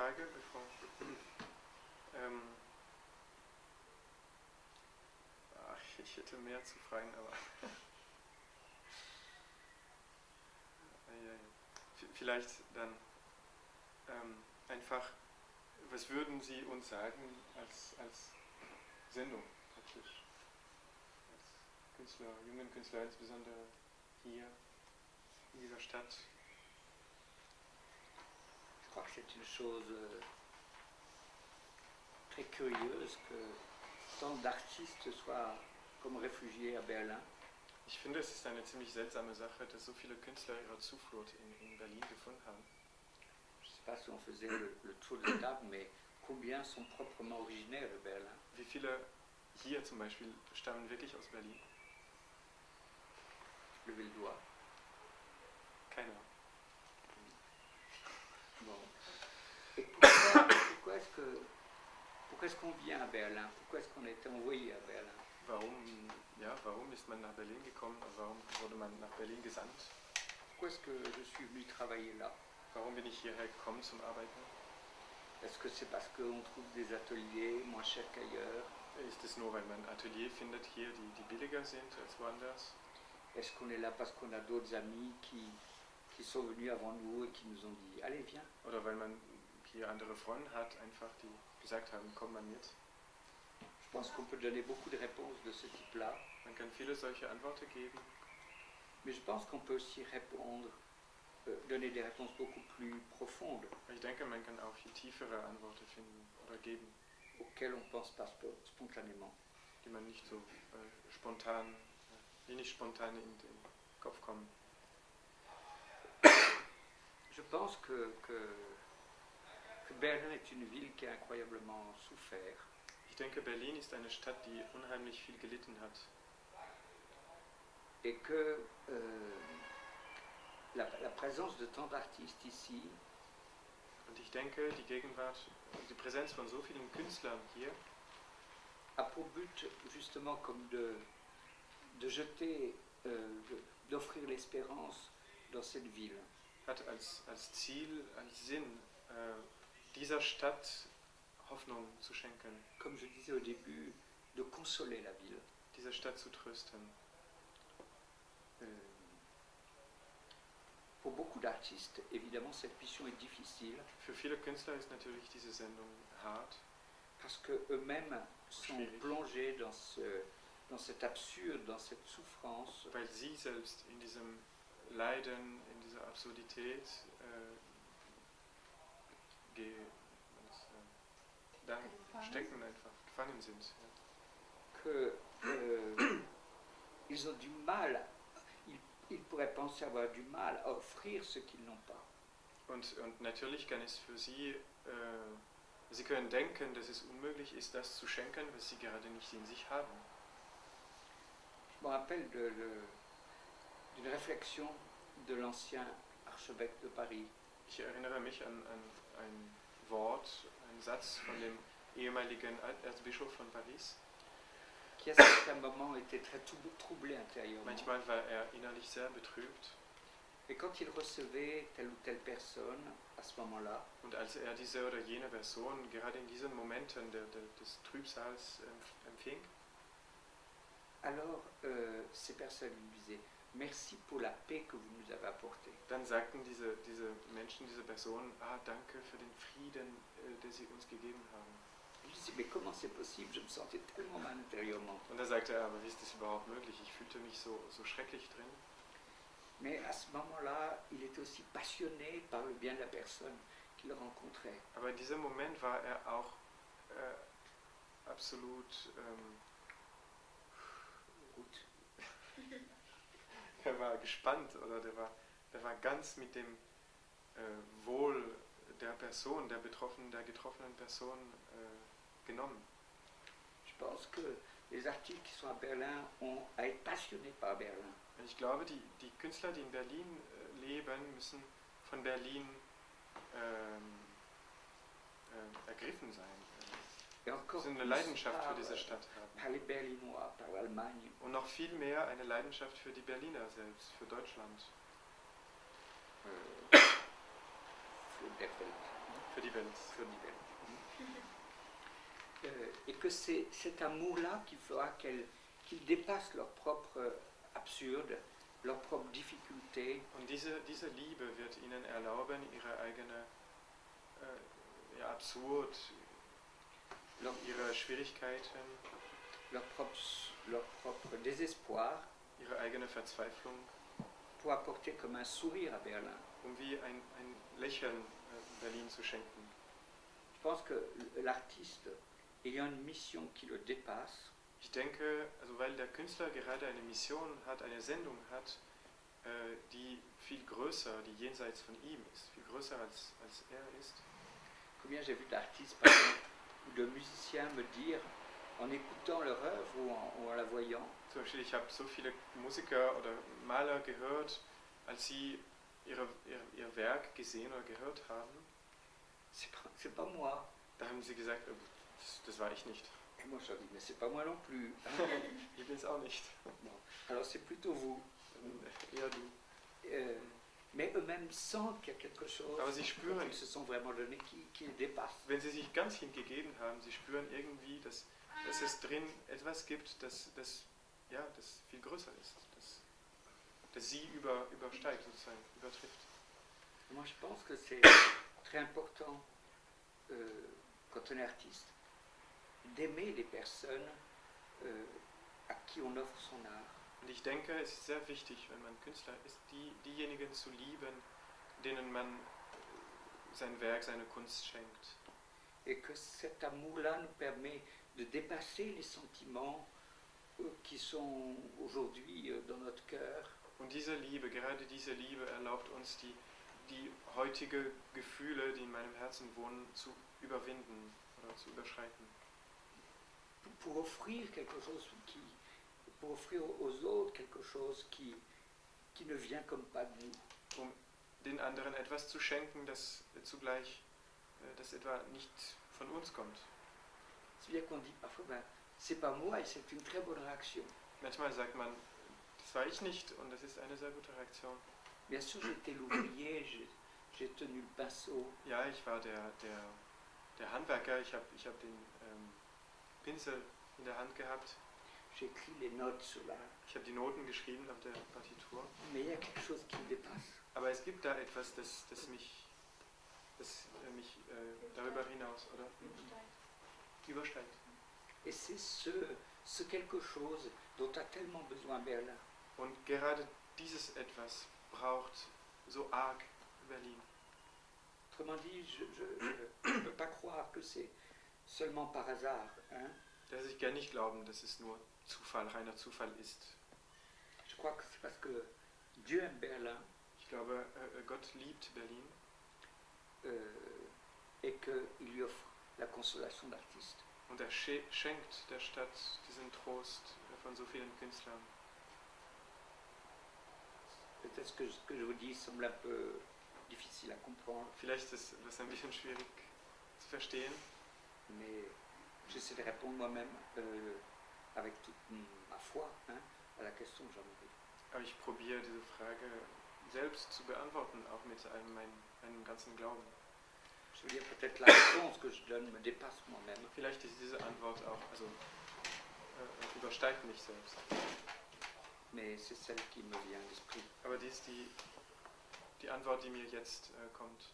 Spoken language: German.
Frage, bevor ich hätte mehr zu fragen, aber vielleicht dann einfach, was würden Sie uns sagen als Sendung praktisch, als Künstler, jungen Künstler, insbesondere hier in dieser Stadt? Je crois que c'est une chose très curieuse que tant d'artistes soient comme réfugiés à Berlin. Ich finde, es ist eine ziemlich seltsame Sache, dass so viele Künstler ihre Zuflucht in Berlin gefunden haben. Je ne sais pas si on faisait le tour de table, mais combien sont proprement originaires de Berlin? Wie viele hier zum Beispiel stammen wirklich aus Berlin? Levez le doigt. Keiner. Bon. Et pourquoi est-ce qu'on vient à Berlin? Pourquoi est-ce qu'on a été envoyé à Berlin? Warum ist man nach Berlin gekommen? Warum wurde man nach Berlin gesandt? Pourquoi est-ce que je suis venu travailler là? Warum bin ich hierher gekommen zum Arbeiten? Est-ce que c'est parce qu'on trouve des ateliers moins chers qu'ailleurs? Ist es nur, weil man ein Atelier findet hier, die billiger sind als woanders? Est-ce qu'on est là parce qu'on a d'autres amis qui sont venus avant nous et qui nous ont dit « Allez, viens ». Oder weil man hier andere Freunde hat, einfach, die gesagt haben, komm mal mit. Je pense qu'on peut donner beaucoup de réponses de ce type-là. Man kann viele solche Antworten geben. Mais je pense qu'on peut aussi donner des réponses beaucoup plus profondes. Ich denke, man kann auch hier tiefere Antworten finden oder geben, auxquelles on ne pense pas spontanément. Die man nicht so die nicht spontan in den Kopf kommen. Je pense que Berlin est une ville qui a incroyablement souffert. Ich denke, Berlin ist eine Stadt, die unheimlich viel gelitten hat. Et que la présence de tant d'artistes ici, und ich denke, die Präsenz von so vielen Künstlern hier a pour but justement comme de jeter, d'offrir l'espérance dans cette ville. Hat als Ziel, als Sinn, dieser Stadt Hoffnung zu schenken. Comme je disais au début, de consoler la ville. Diese Stadt zu trösten. Pour beaucoup d'artistes, évidemment, cette mission est difficile. Für viele Künstler ist natürlich diese Sendung hart. Parce qu'eux-mêmes sont plongés dans cet absurde, dans cette souffrance. Weil sie selbst in diesem Leiden, in dieser Absurdität stecken, einfach gefangen sind. Ils ont du mal, ils pourraient penser avoir du mal à offrir ce qu'ils n'ont pas. Und natürlich kann es für sie, sie können denken, dass es unmöglich ist, das zu schenken, was sie gerade nicht in sich haben. Je me rappelle d'une réflexion de l'ancien archevêque de Paris. Ich erinnere mich an ein Wort, einen Satz von dem ehemaligen Erzbischof von Paris. Qui à certains moments était très troublé intérieurement. Manchmal war innerlich sehr betrübt. Et quand il recevait telle ou telle personne à ce moment-là, und als diese oder jene Person gerade in diesen Momenten des Trübsals empfing, alors ces personnes lui disaient merci pour la paix que vous nous avez apportée. Dann sagten diese Menschen, diese Personen, danke für den Frieden, den sie uns gegeben haben. Je disais mais comment c'est possible? Je me sentais tellement mal intérieurement. Und da sagte er, aber wie ist das überhaupt möglich? Ich fühlte mich so schrecklich drin. Mais à ce moment-là, il était aussi passionné par le bien de la personne qu'il rencontrait. Aber in diesem Moment war er auch absolut gut. Er war gespannt oder der war ganz mit dem Wohl der Person, der getroffenen Person genommen. Je pense que les artistes qui sont à Berlin ont à être passionnés par Berlin. Ich glaube, die Künstler, die in Berlin leben, müssen von Berlin ergriffen sein. Sie eine Leidenschaft für diese Stadt haben. Par les Berlinois, par l'Allemagne. Und noch viel mehr eine Leidenschaft für die Berliner selbst, für Deutschland. Für der Welt. für die Welt. für die Welt. Et que c'est cet amour-là qui fera qu'ils dépassent leur propre absurde, leurs propres difficultés. Und diese Liebe wird ihnen erlauben, ihre eigene absurd, ihre Schwierigkeiten, leur propre désespoir, ihre eigene Verzweiflung, pour apporter comme un sourire à Berlin. wie ein Lächeln Berlin zu schenken. Je pense que l'artiste, ayant une mission qui le dépasse, Ich denke, also weil der Künstler gerade eine Mission hat, eine Sendung hat, die viel größer, die jenseits von ihm ist, viel größer als er ist. combien j'ai vu d'artistes, par exemple, ou de musiciens me dire, en écoutant leur œuvre ou en la voyant, Zum Beispiel, ich habe so viele Musiker oder Maler gehört, als sie ihr Werk gesehen oder gehört haben, c'est pas moi. da haben sie gesagt, das war ich nicht. Et moi je dis, mais c'est pas moi non plus. Ich bin es auch nicht. Bon, alors c'est plutôt vous. Eher du. Mais eux-mêmes sentent qu'il y a quelque chose Aber sie spüren, qu'ils se sont vraiment donné qui les dépasse. wenn sie sich ganz hingegeben haben, sie spüren irgendwie, dass es drin etwas gibt, das viel größer ist, das sie übersteigt, sozusagen, übertrifft. Moi je pense que c'est très important quand on est artiste d'aimer les personnes à qui on offre son art. Und ich denke, es ist sehr wichtig, wenn man Künstler ist, diejenigen zu lieben, denen man sein Werk, seine Kunst schenkt. Et que cet amour-là nous permet de dépasser les sentiments qui sont aujourd'hui dans notre cœur. Und diese Liebe, gerade diese Liebe erlaubt uns, die heutige Gefühle, die in meinem Herzen wohnen, zu überwinden oder zu überschreiten. Pour offrir quelque chose pour offrir aux autres quelque chose qui ne vient comme pas de nous. Um den anderen etwas zu schenken, das zugleich, das etwa nicht von uns kommt. C'est bien qu'on dit parfois, ben, c'est pas moi et c'est une très bonne réaction. Manchmal sagt man, das war ich nicht und das ist eine sehr gute Reaktion. Bien sûr, j'étais l'ouvrier, j'ai tenu le pinceau. Ja, ich war der Handwerker, ich hab den Pinsel in der Hand gehabt. J'ai écrit les notes sur la... Ich habe die Noten geschrieben auf der Partitur. Mais il y a quelque chose qui me dépasse. Aber es gibt da etwas, das mich darüber hinaus oder übersteigt. Et c'est ce quelque chose dont a tellement besoin Berlin. Und gerade dieses etwas braucht so arg Berlin. Autrement dit, je ne peux pas croire que c'est seulement par hasard. Hein? Dass ich gar nicht glauben, dass es nur Zufall, reiner Zufall ist. Je crois que c'est parce que Dieu aime Berlin. Ich glaube, Gott liebt Berlin. Et qu'il lui offre la consolation d'artiste. Und er schenkt der Stadt diesen Trost von so vielen Künstlern. Peut-être que ce que je vous dis semble un peu difficile à comprendre. Vielleicht ist das ein bisschen schwierig zu verstehen. Mais j'essaie de répondre moi-même avec toute ma foi à la question de Jean-Marie. Aber ich probiere diese Frage selbst zu beantworten, auch mit einem ganzen Glauben. Je veux dire, peut-être la réponse que je donne me dépasse moi-même. Vielleicht ist diese Antwort auch, übersteigt mich selbst. Mais c'est celle qui me vient à l'esprit. Aber die ist die Antwort, die mir jetzt kommt.